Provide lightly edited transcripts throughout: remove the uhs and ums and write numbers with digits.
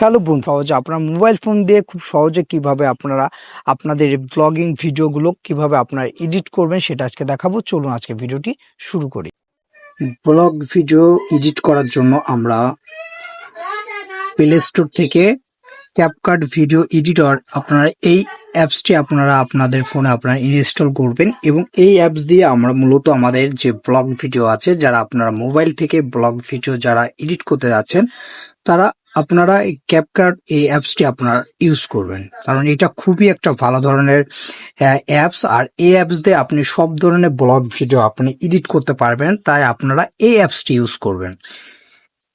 Hello বন্ধু, সহজে আপনার মোবাইল ফোন দিয়ে খুব সহজে কিভাবে আপনারা আপনাদের ব্লগিং ভিডিওগুলো কিভাবে আপনারা এডিট করবেন সেটা আজকে দেখাবো। চলুন আজকে ভিডিওটি শুরু করি। ব্লগ ভিডিও এডিট করার জন্য আমরা প্লে স্টোর থেকে ক্যাপকাট ভিডিও এডিটর আপনারা এই অ্যাপসটি আপনারা আপনাদের ফোনে আপনারা ইনস্টল করবেন এবং এই অ্যাপস দিয়ে আমরা মূলত আমাদের যে ব্লগ ভিডিও আছে, যারা আপনারা মোবাইল থেকে ব্লগ ভিডিও যারা এডিট করতে যাচ্ছেন তারা আপনারা এই ক্যাপকাট এই অ্যাপসটি আপনারা ইউজ করবেন, কারণ এটা খুবই একটা ভালো ধরনের অ্যাপস। আর এই অ্যাপস দিয়ে আপনি সব ধরনের ব্লগ ভিডিও আপনি এডিট করতে পারবেন, তাই আপনারা এই অ্যাপসটি ইউজ করবেন।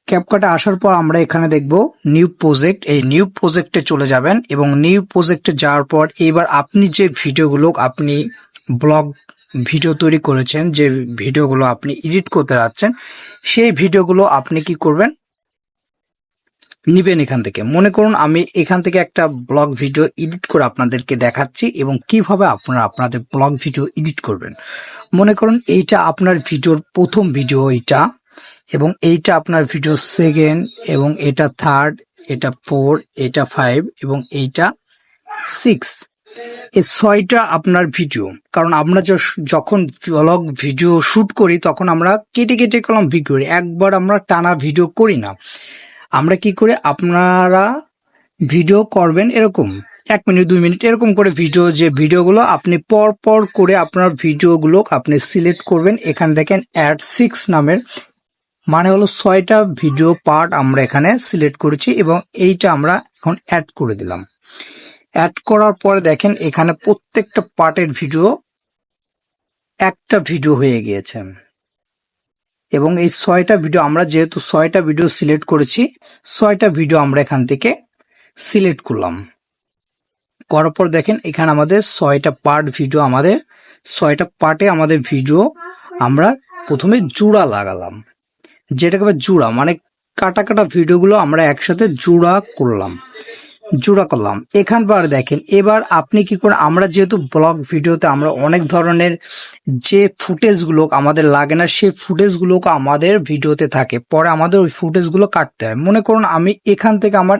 ক্যাপকাটে আসার পর আমরা এখানে দেখব নিউ প্রজেক্ট। এই নিউ প্রজেক্টে চলে যাবেন এবং নিউ প্রজেক্টে যাওয়ার পর এবার আপনি যে ভিডিওগুলো আপনি ব্লগ ভিডিও তৈরি করেছেন, যে ভিডিওগুলো আপনি এডিট করতে যাচ্ছেন, সেই ভিডিওগুলো আপনি কি করবেন নিবেন এখান থেকে। মনে করুন আমি এখান থেকে একটা ব্লগ ভিডিও এডিট করে আপনাদেরকে দেখাচ্ছি এবং কিভাবে আপনারা আপনাদের ব্লগ ভিডিও এডিট করবেন। মনে করুন এইটা আপনার ভিডিওর প্রথম ভিডিও এইটা, এবং এইটা আপনার ভিডিও সেকেন্ড, এবং এটা থার্ড, এটা 4, এটা 5 এবং এইটা 6। এই 6টা আপনার ভিডিও। কারণ আমরা যখন ব্লগ ভিডিও শুট করি তখন আমরা কেটে কেটে কলম ভিডিও করি, একবার আমরা টানা ভিডিও করি না। আমরা কি করে আপনারা ভিডিও করবেন এরকম 1 মিনিট 2 মিনিট এরকম করে ভিডিও, যে ভিডিওগুলো আপনি পর পর করে আপনার ভিডিওগুলো আপনি সিলেক্ট করবেন। এখানে দেখেন অ্যাড 6 নামের, মানে হলো 6টা ভিডিও পার্ট আমরা এখানে সিলেক্ট করেছি এবং এইটা আমরা এখন অ্যাড করে দিলাম। অ্যাড করার পরে দেখেন এখানে প্রত্যেকটা পার্টের ভিডিও একটা ভিডিও হয়ে গিয়েছে এবং এই 6টা ভিডিও আমরা যেহেতু 6টা ভিডিও সিলেক্ট করেছি, 6টা ভিডিও আমরা এখান থেকে সিলেক্ট করলাম। করার পর দেখেন এখানে আমাদের 6টা পার্ট ভিডিও, আমাদের 6টা পার্টে আমাদের ভিডিও আমরা প্রথমে জোড়া লাগালাম, যেটাকে জোড়া মানে কাটা কাটা ভিডিওগুলো আমরা একসাথে জোড়া করলাম। এখান পর দেখেন এবার আপনি কি করেন, আমরা যেহেতু ব্লগ ভিডিওতে আমরা অনেক ধরনের যে ফুটেজগুলো আমাদের লাগে না, সেই ফুটেজগুলো আমাদের ভিডিওতে থাকে, পরে আমাদের ওই ফুটেজগুলো কাটতে হয়। মনে করুন আমি এখান থেকে আমার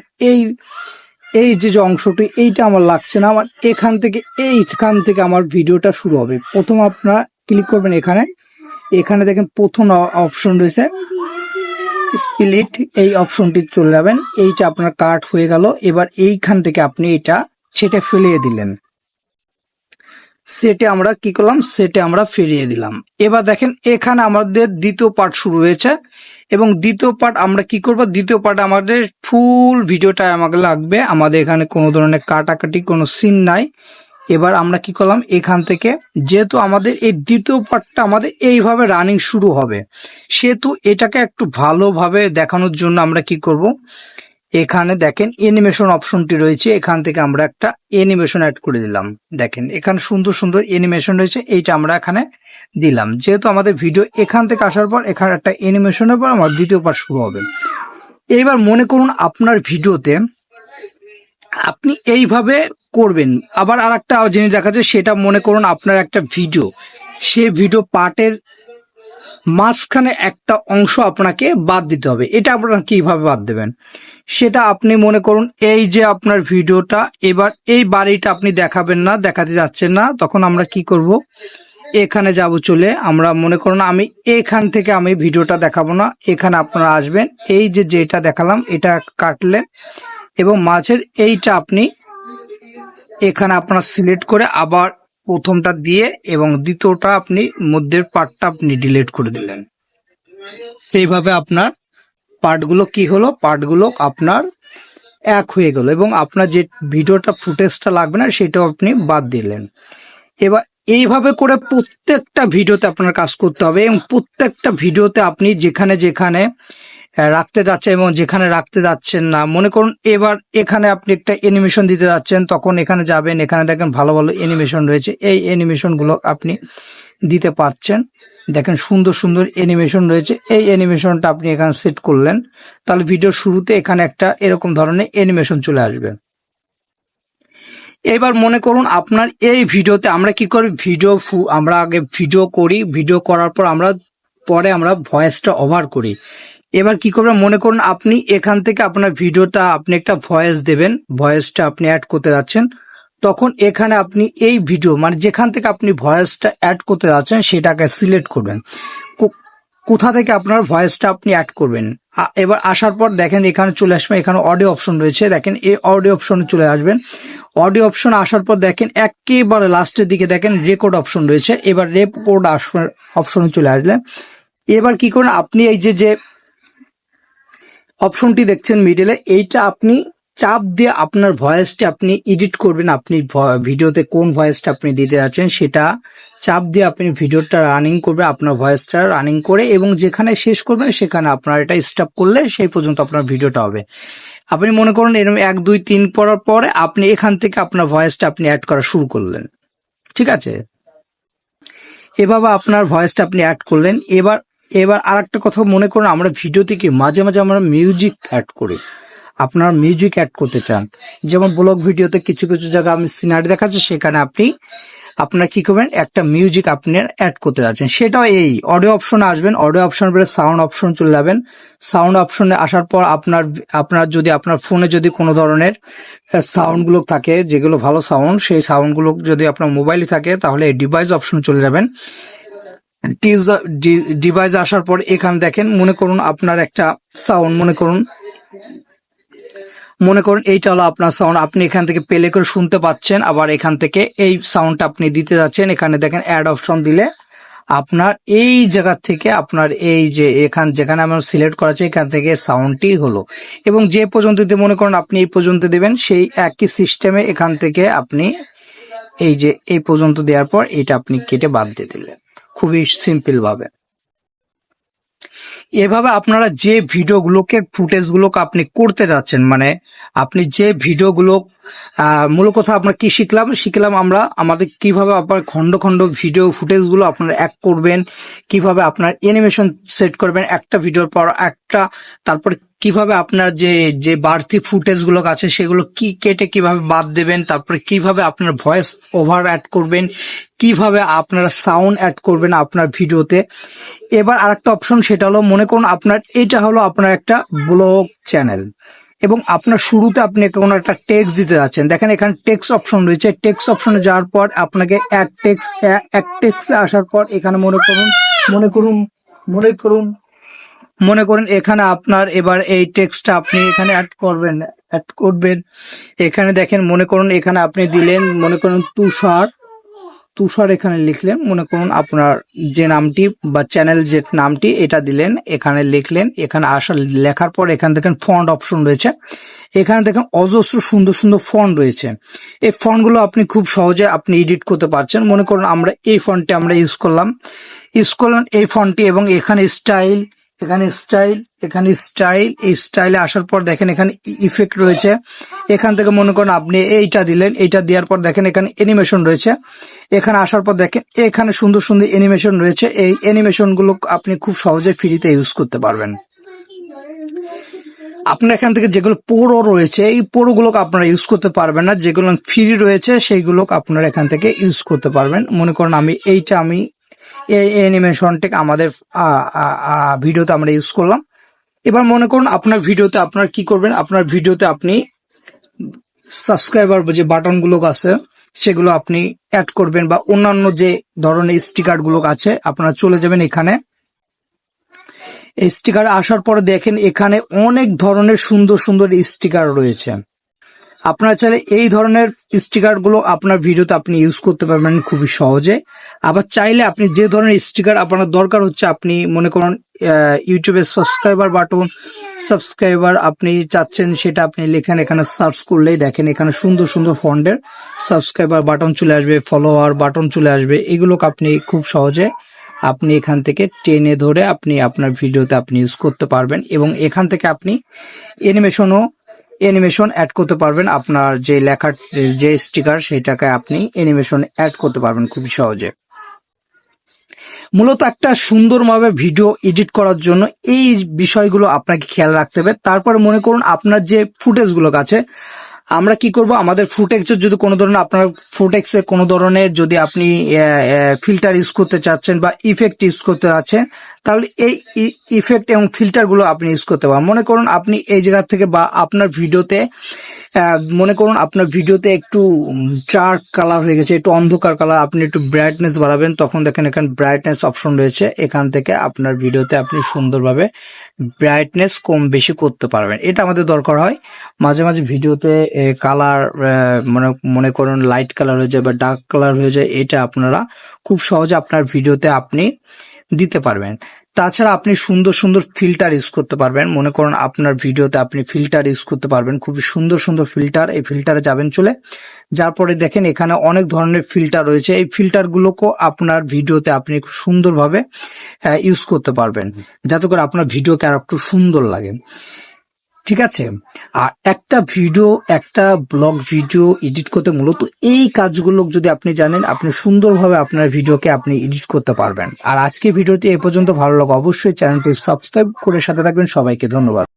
এই যে অংশটি এইটা আমার লাগছে না, আমার এখান থেকে আমার ভিডিওটা শুরু হবে। প্রথম আপনারা ক্লিক করবেন এখানে দেখেন প্রথম অপশন রয়েছে স্প্লিট, এই অপশনটি চলে যাবেন, এইটা আপনার কাট হয়ে গেল। এবার এইখান থেকে আপনি এটা সেটে ফেলিয়ে দিলেন, সেটে আমরা কি করলাম, সেটে আমরা ফিরিয়ে দিলাম। এবার দেখেন এখানে আমাদের দ্বিতীয় পার্ট শুরু হয়েছে এবং দ্বিতীয় পার্ট আমরা কি করব, দ্বিতীয় পার্ট আমাদের ফুল ভিডিওটা আমাকে লাগবে, আমাদের এখানে কোনো ধরনের কাটাকাটি কোনো সিন নাই। এবার আমরা কি করলাম, এখান থেকে যেহেতু আমাদের এই দ্বিতীয় পার্টটা আমাদের এইভাবে রানিং শুরু হবে, সেহেতু এটাকে একটু ভালোভাবে দেখানোর জন্য আমরা কি করব, এখানে দেখেন অ্যানিমেশন অপশনটি রয়েছে, এখান থেকে আমরা একটা অ্যানিমেশন অ্যাড করে দিলাম। দেখেন এখানে সুন্দর সুন্দর অ্যানিমেশন রয়েছে, এইটা আমরা এখানে দিলাম। যেহেতু আমাদের ভিডিও এখান থেকে আসার পর এখানে একটা অ্যানিমেশনের পর আমার দ্বিতীয় পার্ট শুরু হবে। এইবার মনে করুন আপনার ভিডিওতে আপনি এইভাবে করবেন। আবার আর একটা জিনিস দেখা যায়, সেটা মনে করুন আপনার একটা ভিডিও, সে ভিডিও পার্টের মাঝখানে একটা অংশ আপনাকে বাদ দিতে হবে। এটা আপনারা কিভাবে বাদ দেবেন, সেটা আপনি মনে করুন এই যে আপনার ভিডিওটা, এবার এই বাড়িটা আপনি দেখাতে যাচ্ছেন না, তখন আমরা কি করব, এখানে যাব, চলে আমরা মনে করুন আমি এখান থেকে আমি ভিডিওটা দেখাবো না, এখানে আপনারা আসবেন, এই যে যেটা দেখালাম এটা কাটলেন এবং মাঝের এইটা আপনি এখানে আপনার সিলেক্ট করে আবার প্রথমটা দিয়ে এবং দ্বিতীয়টা আপনি মধ্যের পার্টটা আপনি ডিলিট করে দিলেন। এইভাবে আপনার পার্টগুলো কি হলো, পার্টগুলো আপনার এক হয়ে গেল এবং আপনার যে ভিডিওটা ফুটেজটা লাগবে না সেটাও আপনি বাদ দিলেন। এবার এইভাবে করে প্রত্যেকটা ভিডিওতে আপনার কাজ করতে হবে এবং প্রত্যেকটা ভিডিওতে আপনি যেখানে যেখানে রাখতে যাচ্ছেন এবং যেখানে রাখতে যাচ্ছেন না, মনে করুন এবার এখানে আপনি একটা অ্যানিমেশন দিতে যাচ্ছেন, তখন এখানে যাবেন, এখানে দেখেন ভালো ভালো অ্যানিমেশন রয়েছে, এই অ্যানিমেশনগুলো আপনি দিতে পারছেন। দেখেন সুন্দর সুন্দর অ্যানিমেশন রয়েছে, এই অ্যানিমেশনটা আপনি এখানে সেট করলেন, তাহলে ভিডিওর শুরুতে এখানে একটা এরকম ধরনের অ্যানিমেশন চলে আসবে। এবার মনে করুন আপনার এই ভিডিওতে আমরা কি করি, আমরা আগে ভিডিও করি, ভিডিও করার পর আমরা ভয়েসটা ওভার করি। এবার কি করবেন, মনে করুন আপনি এখান থেকে আপনার ভিডিওটা আপনি একটা ভয়েস দেবেন, ভয়েসটা আপনি অ্যাড করতে যাচ্ছেন, তখন এখানে আপনি এই ভিডিও মানে যেখান থেকে আপনি ভয়েসটা অ্যাড করতে যাচ্ছেন সেটাকে সিলেক্ট করবেন, কোথা থেকে আপনার ভয়েসটা আপনি অ্যাড করবেন। এবার আসার পর দেখেন এখানে চলে আসবেন, এখানে অডিও অপশন রয়েছে, দেখেন এই অডিও অপশনে চলে আসবেন। অডিও অপশন আসার পর দেখেন একেবারে লাস্টের দিকে দেখেন রেকর্ড অপশন রয়েছে, এবার রেকর্ড অপশনে চলে আসলেন। এবার কি করেন, আপনি এই যে অপশনটি দেখছেন মিডলে, এইটা আপনি চাপ দিয়ে আপনার ভয়েসটি আপনি এডিট করবেন। আপনি ভিডিওতে কোন ভয়েসটা আপনি দিতে যাচ্ছেন সেটা চাপ দিয়ে আপনি ভিডিওটা রানিং করবে, আপনার ভয়েসটা রানিং করে, এবং যেখানে শেষ করবেন সেখানে আপনার এটা স্টপ করলে সেই পর্যন্ত আপনার ভিডিওটা হবে। আপনি মনে করুন এরকম 1 2 3 পড়ার পরে আপনি এখান থেকে আপনার ভয়েসটা আপনি অ্যাড করা শুরু করলেন, ঠিক আছে? এভাবে আপনার ভয়েসটা আপনি অ্যাড করলেন। এবার আরেকটা কথা মনে করুন, আমরা ভিডিও থেকে মাঝে মাঝে আমরা মিউজিক অ্যাড করি। আপনার মিউজিক অ্যাড করতে চান, যেমন ব্লগ ভিডিওতে কিছু কিছু জায়গা আমি সিনারি দেখাচ্ছি, সেখানে আপনার কি করবেন, একটা মিউজিক আপনি অ্যাড করতে যাচ্ছেন, সেটাও এই অডিও অপশনে আসবেন। অডিও অপশন পরে সাউন্ড অপশন চলে যাবেন। সাউন্ড অপশনে আসার পর আপনার যদি আপনার ফোনে যদি কোনো ধরনের সাউন্ডগুলো থাকে, যেগুলো ভালো সাউন্ড, সেই সাউন্ডগুলো যদি আপনার মোবাইলে থাকে তাহলে এই ডিভাইস অপশন চলে যাবেন। ডিভাইস আসার পর এখানে দেখেন, মনে করুন আপনার একটা সাউন্ড, মনে করুন এইটা হলো আপনার সাউন্ড, আপনি এখান থেকে প্লে করে শুনতে পাচ্ছেন। আবার এখান থেকে এই সাউন্ডটা আপনি দিতে যাচ্ছেন, এখানে দেখেন অ্যাড অপশন দিলে আপনার এই জায়গা থেকে আপনার এই যে যেখানে আমার সিলেক্ট করা আছে এখান থেকে সাউন্ডটি হলো, এবং যে পর্যন্ত দিতে মনে করেন আপনি এই পর্যন্ত দেবেন, সেই একই সিস্টেমে এখান থেকে আপনি এই পর্যন্ত দেওয়ার পর এটা আপনি কেটে বাদ দিয়ে দিলেন, খুবই সিম্পল ভাবে। এভাবে আপনারা যে ভিডিওগুলোকে ফুটেজগুলোকে আপনি করতে যাচ্ছেন, মানে আপনি যে ভিডিওগুলো মূল কথা আমরা কি শিখলাম আমরা আমাদের কিভাবে আপনার খন্ড খন্ড ভিডিও ফুটেজগুলো আপনারা অ্যাড করবেন, কিভাবে আপনার অ্যানিমেশন সেট করবেন একটা ভিডিওর পর একটা, তারপর কিভাবে আপনার যে বাড়তি ফুটেজগুলো আছে সেগুলো কেটে কিভাবে বাদ দেবেন, তারপরে কিভাবে আপনার ভয়েস ওভার অ্যাড করবেন, কিভাবে আপনারা সাউন্ড অ্যাড করবেন আপনার ভিডিওতে। এবার আরেকটা অপশন, সেটা হলো মনে করুন এটা হলো আপনার একটা ব্লগ চ্যানেল, এবং আপনার শুরুতে আপনি কোনো একটা টেক্সট দিতে যাচ্ছেন। দেখেন এখানে টেক্সট অপশন রয়েছে, টেক্সট অপশনে যাওয়ার পর আপনাকে এক টেক্সটে আসার পর এখানে মনে করুন এখানে আপনার এবার এই টেক্সটটা আপনি এখানে অ্যাড করবেন। এখানে দেখেন মনে করুন এখানে আপনি দিলেন, মনে করুন তুষার এখানে লিখলেন, মনে করুন আপনার যে নামটি বা চ্যানেল যে নামটি এটা দিলেন, এখানে লিখলেন। এখানে লেখার পর এখানে দেখেন ফন্ট অপশন রয়েছে, এখানে দেখেন অজস্র সুন্দর সুন্দর ফন্ট রয়েছে। এই ফন্টগুলো আপনি খুব সহজে আপনি এডিট করতে পারছেন। মনে করুন আমরা এই ফন্টটি আমরা ইউজ করলাম এই ফন্টটি, এবং এখানে স্টাইল, এই স্টাইলে আসার পর দেখেন এখানে ইফেক্ট রয়েছে, এখান থেকে মনে করেন আপনি এইটা দিলেন, এইটা দেওয়ার পর দেখেন এখানে অ্যানিমেশন রয়েছে, এখানে আসার পর দেখেন এখানে সুন্দর সুন্দর অ্যানিমেশন রয়েছে। এই অ্যানিমেশন গুলো আপনি খুব সহজে ফ্রিতে ইউজ করতে পারবেন। আপনার এখান থেকে যেগুলো পোরো রয়েছে এই পোরোগুলোকে আপনারা ইউজ করতে পারবেন না, যেগুলো ফ্রি রয়েছে সেইগুলো আপনারা এখান থেকে ইউজ করতে পারবেন। মনে করেন আমি এই অ্যানিমেশনটাকে আমাদের ভিডিওতে আমরা ইউজ করলাম। এবার মনে করুন আপনার ভিডিওতে আপনার কি করবেন, আপনার ভিডিওতে আপনি সাবস্ক্রাইবার যে বাটনগুলো আছে সেগুলো আপনি অ্যাড করবেন, বা অন্যান্য যে ধরনের স্টিকার গুলো আছে আপনারা চলে যাবেন এখানে। এই স্টিকার আসার পরে দেখেন এখানে অনেক ধরনের সুন্দর সুন্দর স্টিকার রয়েছে। আপনারা চাইলে এই ধরনের স্টিকার গুলো আপনার ভিডিওতে আপনি ইউজ করতে পারবেন খুবই সহজে। আবার চাইলে আপনি যে ধরনের স্টিকার আপনার দরকার হচ্ছে, আপনি মনে করুন ইউটিউবে সাবস্ক্রাইবার আপনি চাচ্ছেন সেটা আপনি লেখেন, এখানে সার্চ করলেই দেখেন এখানে সুন্দর সুন্দর ফন্টের সাবস্ক্রাইবার বাটন চলে আসবে, ফলোয়ার বাটন চলে আসবে। এগুলোকে আপনি খুব সহজে আপনি এখান থেকে টেনে ধরে আপনি আপনার ভিডিওতে আপনি ইউজ করতে পারবেন, এবং এখান থেকে আপনি অ্যানিমেশন অ্যাড করতে পারবেন। আপনার যে লেখার যে স্টিকার সেটাকে আপনি অ্যানিমেশন অ্যাড করতে পারবেন খুবই সহজে। মূলত একটা সুন্দরভাবে ভিডিও এডিট করার জন্য এই বিষয়গুলো আপনাকে খেয়াল রাখতে হবে। তারপরে মনে করুন আপনার যে ফুটেজগুলো আছে আমরা কি করব, আমাদের ফুটেক্সের যদি কোনো ধরনের আপনার ফুটেক্সে কোনো ধরনের যদি আপনি ফিল্টার ইউজ করতে চাচ্ছেন বা ইফেক্ট ইউজ করতে চাচ্ছেন, তাহলে এই ইফেক্ট এবং ফিল্টারগুলো আপনি ইউজ করতে পারেন। মনে করুন আপনি এই জায়গা থেকে বা আপনার ভিডিওতে মনে করুন আপনার ভিডিওতে একটু ডার্ক কালার হয়ে গেছে, একটু অন্ধকার কালার, আপনি একটু ব্রাইটনেস বাড়াবেন, তখন দেখেন এখানে ব্রাইটনেস অপশন রয়েছে, এখান থেকে আপনার ভিডিওতে আপনি সুন্দরভাবে ব্রাইটনেস কম বেশি করতে পারবেন। এটা আমাদের দরকার হয় মাঝে মাঝে ভিডিওতে কালার মনে করুন লাইট কালার হয়ে যায় বা ডার্ক কালার হয়ে যায়, এটা আপনারা খুব সহজে আপনার ভিডিওতে আপনি দিতে পারবেন। তাছাড়া আপনি সুন্দর সুন্দর ফিল্টার ইউজ করতে পারবেন। মনে করুন আপনার ভিডিওতে আপনি ফিল্টার ইউজ করতে পারবেন, খুবই সুন্দর সুন্দর ফিল্টার। এই ফিল্টারে যাবেন চলে, যার পরে দেখেন এখানে অনেক ধরনের ফিল্টার রয়েছে। এই ফিল্টারগুলোকেও আপনার ভিডিওতে আপনি খুব সুন্দরভাবে ইউজ করতে পারবেন, যাতে করে আপনার ভিডিওকে আর একটু সুন্দর লাগে। ঠিক আছে। আর একটা ব্লগ ভিডিও এডিট করতে মূলত এই কাজগুলো যদি আপনি জানেন, আপনি সুন্দরভাবে আপনার ভিডিওকে আপনি এডিট করতে পারবেন। আর আজকে ভিডিওটি এ পর্যন্ত ভালো লাগে অবশ্যই চ্যানেলটি সাবস্ক্রাইব করে সাথে থাকবেন। সবাইকে ধন্যবাদ।